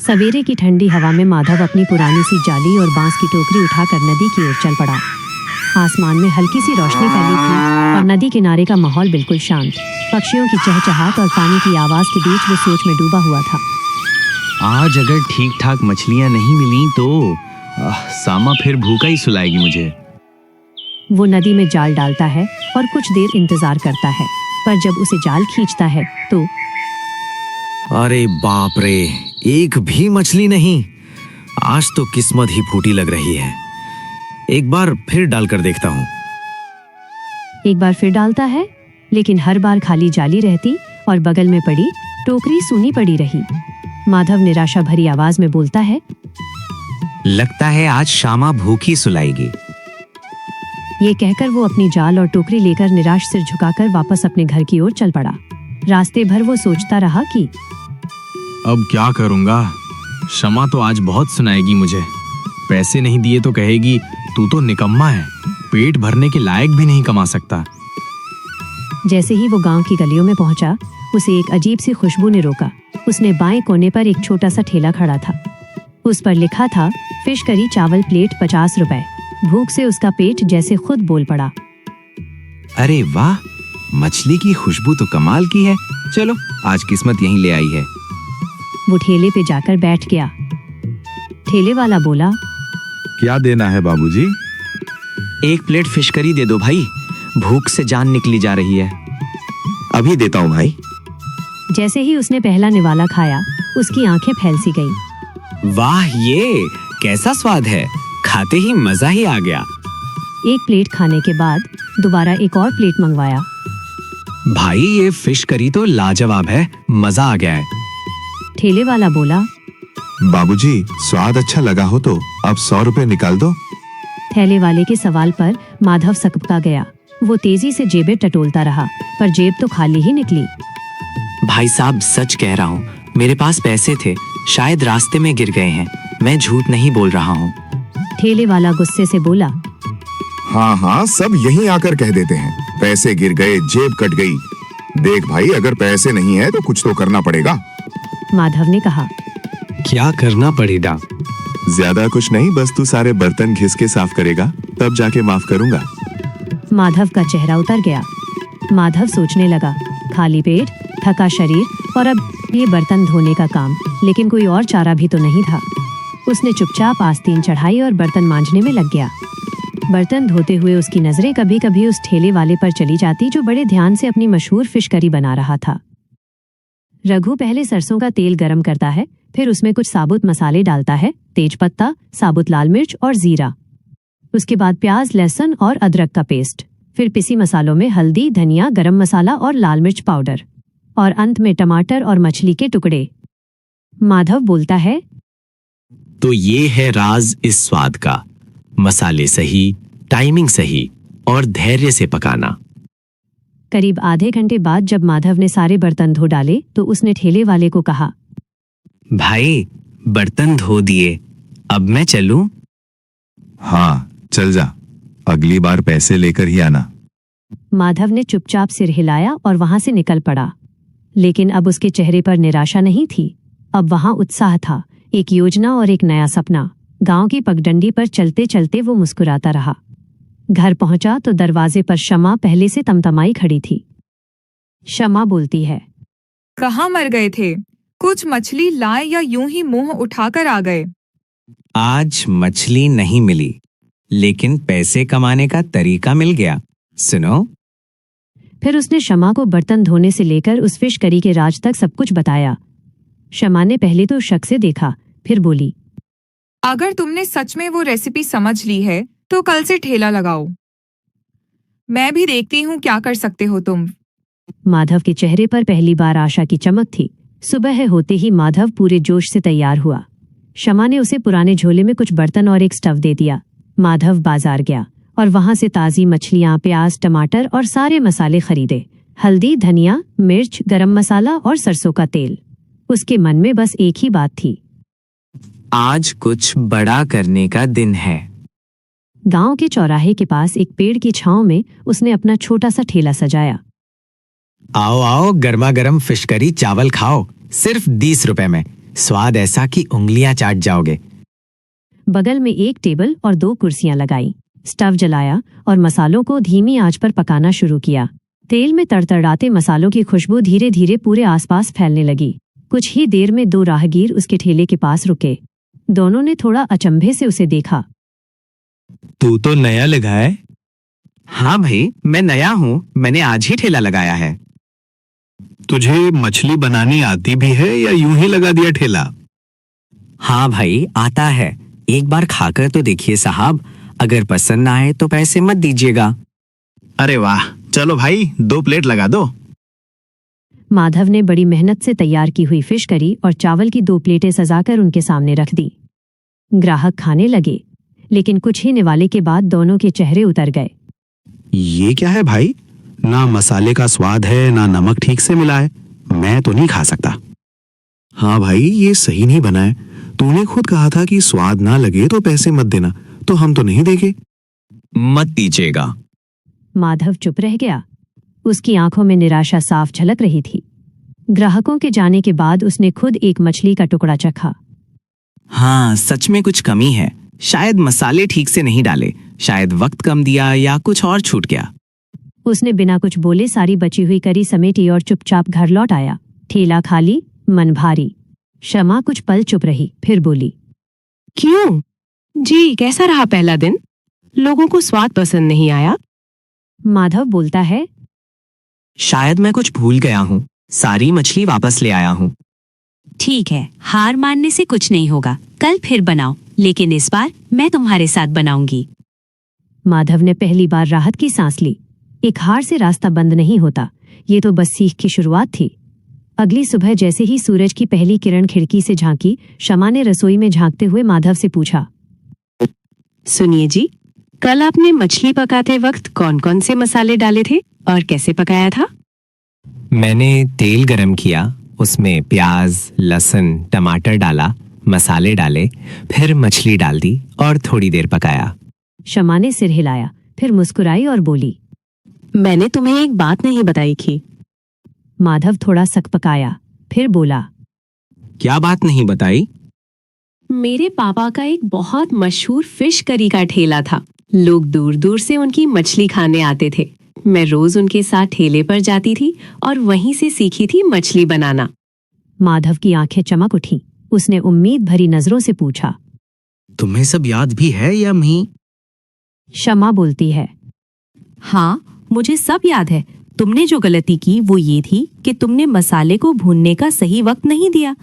सवेरे की ठंडी हवा में माधव अपनी पुरानी सी जाली और बांस की टोकरी उठाकर नदी की ओर चल पड़ा। आसमान में हल्की सी रोशनी फैली थी और नदी किनारे का माहौल बिल्कुल शांत। पक्षियों की चहचहाट और पानी की आवाज के बीच वो सोच में डूबा हुआ था। आज अगर ठीक ठाक मछलियां नहीं मिली तो सामा फिर भूखा ही सुलाएगी मुझे। वो नदी में जाल डालता है और कुछ देर इंतजार करता है, पर जब उसे जाल खींचता है तो अरे बाप रे, एक भी मछली नहीं। आज तो किस्मत ही फूटी लग रही है। एक बार फिर डालकर देखता हूँ। एक बार फिर डालता है, लेकिन हर बार खाली जाली रहती और बगल में पड़ी टोकरी सूनी पड़ी रही। माधव निराशा भरी आवाज में बोलता है, लगता है आज शामा भूखी सुलाएगी। ये कहकर वो अपनी जाल और टोकरी लेकर निराश सिर झुकाकर वापस अपने घर की ओर चल पड़ा। रास्ते भर वो सोचता रहा कि अब क्या करूंगा। शमा तो आज बहुत सुनाएगी मुझे। पैसे नहीं दिए तो कहेगी तू तो निकम्मा है, पेट भरने के लायक भी नहीं कमा सकता। जैसे ही वो गांव की गलियों में पहुंचा, उसे एक अजीब सी खुशबू ने रोका। उसने बाएं कोने पर एक छोटा सा ठेला खड़ा था। उस पर लिखा था फिश करी चावल प्लेट 50 रुपए। भूख से उसका पेट जैसे खुद बोल पड़ा। अरे वाह, मछली की खुशबू तो कमाल की है। चलो आज किस्मत यहीं ले आई है। वो ठेले पे जाकर बैठ गया। ठेले वाला बोला, क्या देना है बाबूजी? एक प्लेट फिश करी दे दो भाई, भूख से जान निकली जा रही है। अभी देता हूँ भाई। जैसे ही उसने पहला निवाला खाया, उसकी आंखें फैल सी गईं। वाह, ये कैसा स्वाद है, खाते ही मजा ही आ गया। एक प्लेट खाने के बाद दोबारा एक और प्लेट मंगवाया। भाई ये फिश करी तो लाजवाब है, मजा आ गया है। ठेले वाला बोला, बाबूजी स्वाद अच्छा लगा हो तो अब 100 रुपए निकाल दो। थैले वाले के सवाल पर माधव सकपका गया। वो तेजी से जेबें टटोलता रहा, पर जेब तो खाली ही निकली। भाई साहब सच कह रहा हूँ, मेरे पास पैसे थे, शायद रास्ते में गिर गए हैं। मैं झूठ नहीं बोल रहा हूँ। ठेले वाला गुस्से से बोला, हाँ हाँ, सब यहीं आकर कह देते हैं पैसे गिर गए, जेब कट गई। देख भाई, अगर पैसे नहीं है तो कुछ तो करना पड़ेगा। माधव ने कहा, क्या करना पड़ेगा? ज्यादा कुछ नहीं, बस तू सारे बर्तन घिस के साफ करेगा, तब जाके माफ करूंगा। माधव का चेहरा उतर गया। माधव सोचने लगा, खाली पेट, थका शरीर और अब ये बर्तन धोने का काम, लेकिन कोई और चारा भी तो नहीं था। उसने चुपचाप आस्तीन चढ़ाई और बर्तन मांजने में लग गया। बर्तन धोते हुए उसकी नजरें कभी कभी उस ठेले वाले पर चली जाती जो बड़े ध्यान से अपनी मशहूर फिश करी बना रहा था। रघु पहले सरसों का तेल गरम करता है, फिर उसमें कुछ साबुत मसाले डालता है, तेजपत्ता, साबुत लाल मिर्च और जीरा। उसके बाद प्याज, लहसुन और अदरक का पेस्ट, फिर पिसी मसालों में हल्दी, धनिया, गरम मसाला और लाल मिर्च पाउडर, और अंत में टमाटर और मछली के टुकड़े। माधव बोलता है, तो ये है राज इस स्वाद का, मसाले सही, टाइमिंग सही और धैर्य से पकाना। करीब आधे घंटे बाद जब माधव ने सारे बर्तन धो डाले तो उसने ठेले वाले को कहा, भाई बर्तन धो दिए, अब मैं चलूं? हाँ चल जा, अगली बार पैसे लेकर ही आना। माधव ने चुपचाप सिर हिलाया और वहां से निकल पड़ा। लेकिन अब उसके चेहरे पर निराशा नहीं थी, अब वहां उत्साह था, एक योजना और एक नया सपना। गांव की पगडंडी पर चलते चलते वो मुस्कुराता रहा। घर पहुंचा तो दरवाजे पर शमा पहले से तमतमाई खड़ी थी। शमा बोलती है, कहाँ मर गए थे? कुछ मछली लाए या यूं ही मुंह उठाकर आ गए? आज मछली नहीं मिली, लेकिन पैसे कमाने का तरीका मिल गया। सुनो। फिर उसने शमा को बर्तन धोने से लेकर उस फिश करी के राज तक सब कुछ बताया। शमा ने पहले तो शक से देखा, फिर बोली, अगर तुमने सच में वो रेसिपी समझ ली है तो कल से ठेला लगाओ। मैं भी देखती हूँ क्या कर सकते हो तुम। माधव के चेहरे पर पहली बार आशा की चमक थी। सुबह होते ही माधव पूरे जोश से तैयार हुआ। शमा ने उसे पुराने झोले में कुछ बर्तन और एक स्टव दे दिया। माधव बाजार गया और वहां से ताजी मछलियां, प्याज, टमाटर और सारे मसाले खरीदे। हल्दी, धनिया, मिर्च, गरम मसाला और सरसों का तेल। उसके मन में बस एक ही बात थी, आज कुछ बड़ा करने का दिन है। गांव के चौराहे के पास एक पेड़ की छांव में उसने अपना छोटा सा ठेला सजाया। आओ आओ, गर्मा गर्म फिश करी चावल खाओ, सिर्फ 20 रुपए में। स्वाद ऐसा कि उंगलियां चाट जाओगे। बगल में एक टेबल और 2 कुर्सियां लगाई, स्टव जलाया और मसालों को धीमी आंच पर पकाना शुरू किया। तेल में तड़तड़ाते मसालों की खुशबू धीरे धीरे पूरे आसपास फैलने लगी। कुछ ही देर में 2 राहगीर उसके ठेले के पास रुके। दोनों ने थोड़ा अचंभे से उसे देखा। तू तो नया लगा है। हाँ भाई, मैं नया हूँ, मैंने आज ही ठेला लगाया है। तुझे मछली बनानी आती भी है या यूं ही लगा दिया ठेला? हाँ भाई, आता है। एक बार खाकर तो देखिए साहब, अगर पसंद ना आए तो पैसे मत दीजिएगा। अरे वाह, चलो भाई 2 प्लेट लगा दो। माधव ने बड़ी मेहनत से तैयार की हुई फिश करी और चावल की 2 प्लेटें सजाकर उनके सामने रख दी। ग्राहक खाने लगे, लेकिन कुछ ही निवाले के बाद दोनों के चेहरे उतर गए। ये क्या है भाई? ना मसाले का स्वाद है, ना नमक ठीक से मिला है। मैं तो नहीं खा सकता। हाँ भाई, ये सही नहीं बना है। तूने खुद कहा था कि स्वाद ना लगे तो पैसे मत देना, तो हम तो नहीं देंगे। मत दीजिएगा। माधव चुप रह गया। उसकी आंखों में निराशा साफ झलक रही थी। ग्राहकों के जाने के बाद उसने खुद एक मछली का टुकड़ा चखा। हाँ, सच में कुछ कमी है। शायद मसाले ठीक से नहीं डाले, शायद वक्त कम दिया या कुछ और छूट गया। उसने बिना कुछ बोले सारी बची हुई करी समेटी और चुपचाप घर लौट आया। ठेला खाली, मन भारी। शमा कुछ पल चुप रही, फिर बोली, क्यों जी, कैसा रहा पहला दिन? लोगों को स्वाद पसंद नहीं आया? माधव बोलता है, शायद मैं कुछ भूल गया हूँ। सारी मछली वापस ले आया हूँ। ठीक है, हार मानने से कुछ नहीं होगा। कल फिर बनाओ, लेकिन इस बार मैं तुम्हारे साथ बनाऊंगी। माधव ने पहली बार राहत की सांस ली। एक हार से रास्ता बंद नहीं होता, ये तो बस सीख की शुरुआत थी। अगली सुबह जैसे ही सूरज की पहली किरण खिड़की से झांकी, शमा ने रसोई में झांकते हुए माधव से पूछा, सुनिए जी, कल आपने मछली पकाते वक्त कौन कौन से मसाले डाले थे और कैसे पकाया था? मैंने तेल गरम किया, उसमें प्याज, लहसुन, टमाटर डाला, मसाले डाले, फिर मछली डाल दी और थोड़ी देर पकाया। शमा ने सिर हिलाया, फिर मुस्कुराई और बोली, मैंने तुम्हें एक बात नहीं बताई थी। माधव थोड़ा सकपकाया, फिर बोला, क्या बात नहीं बताई? मेरे पापा का एक बहुत मशहूर फिश करी का ठेला था। लोग दूर दूर से उनकी मछली खाने आते थे। मैं रोज उनके साथ ठेले पर जाती थी और वहीं से सीखी थी मछली बनाना। माधव की आंखें चमक उठीं। उसने उम्मीद भरी नजरों से पूछा, तुम्हें सब याद भी है या नहीं? शमा बोलती है, हाँ, मुझे सब याद है। तुमने जो गलती की वो ये थी कि तुमने मसाले को भूनने का सही वक्त नहीं दिया।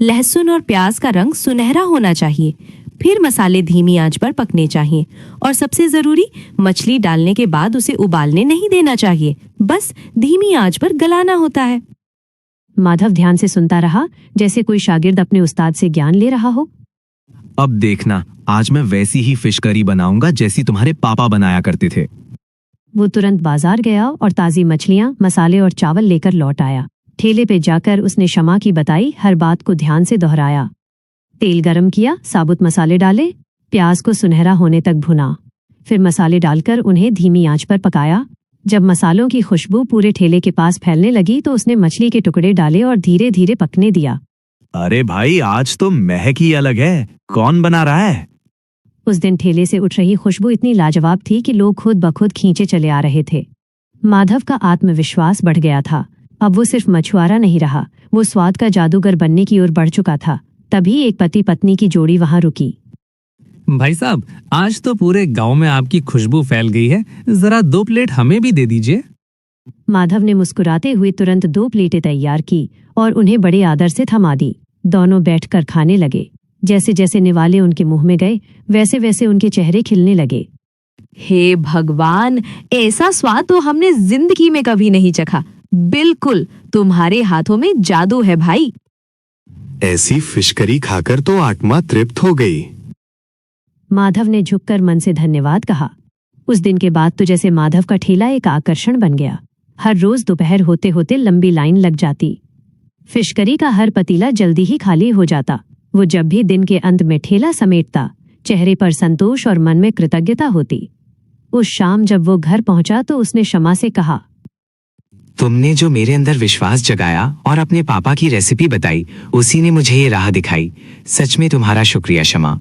लहसुन और प्याज का रंग सुनहरा होना चाहिए, फिर मसाले धीमी आंच पर पकने चाहिए, और सबसे जरूरी, मछली डालने के बाद उसे उबालने नहीं देना चाहिए, बस धीमी आंच पर गलाना होता है। माधव ध्यान से सुनता रहा, जैसे कोई शागिर्द अपने उस्ताद से ज्ञान ले रहा हो। अब देखना, आज मैं वैसी ही फिश करी बनाऊंगा जैसी तुम्हारे पापा बनाया करते थे। वो तुरंत बाजार गया और ताज़ी मछलियां, मसाले और चावल लेकर लौट आया। ठेले पे जाकर उसने शमा की बताई हर बात को ध्यान से दोहराया। तेल गरम किया, साबुत मसाले डाले, प्याज को सुनहरा होने तक भुना, फिर मसाले डालकर उन्हें धीमी आंच पर पकाया। जब मसालों की खुशबू पूरे ठेले के पास फैलने लगी तो उसने मछली के टुकड़े डाले और धीरे धीरे पकने दिया। अरे भाई, आज तो महक ही अलग है। कौन बना रहा है? उस दिन ठेले से उठ रही खुशबू इतनी लाजवाब थी कि लोग खुद ब खुद खींचे चले आ रहे थे। माधव का आत्मविश्वास बढ़ गया था। अब वो सिर्फ मछुआरा नहीं रहा, वो स्वाद का जादूगर बनने की ओर बढ़ चुका था। तभी एक पति पत्नी की जोड़ी वहां रुकी। भाई साहब, आज तो पूरे गांव में आपकी खुशबू फैल गई है, जरा 2 प्लेट हमें भी दे दीजिए। माधव ने मुस्कुराते हुए तुरंत 2 प्लेटें तैयार की और उन्हें बड़े आदर से थमा दी। दोनों बैठकर खाने लगे। जैसे जैसे निवाले उनके मुंह में गए, वैसे वैसे उनके चेहरे खिलने लगे। हे भगवान, ऐसा स्वाद तो हमने जिंदगी में कभी नहीं चखा। बिल्कुल, तुम्हारे हाथों में जादू है भाई। ऐसी फिश करी खाकर तो आत्मा तृप्त हो गई। माधव ने झुककर मन से धन्यवाद कहा। उस दिन के बाद तो जैसे माधव का ठेला एक आकर्षण बन गया। हर रोज दोपहर होते होते लंबी लाइन लग जाती। फिश करी का हर पतीला जल्दी ही खाली हो जाता। वो जब भी दिन के अंत में ठेला समेटता, चेहरे पर संतोष और मन में कृतज्ञता होती। उस शाम जब वो घर पहुंचा तो उसने शमा से कहा, तुमने जो मेरे अंदर विश्वास जगाया और अपने पापा की रेसिपी बताई, उसी ने मुझे ये राह दिखाई। सच में तुम्हारा शुक्रिया शमा।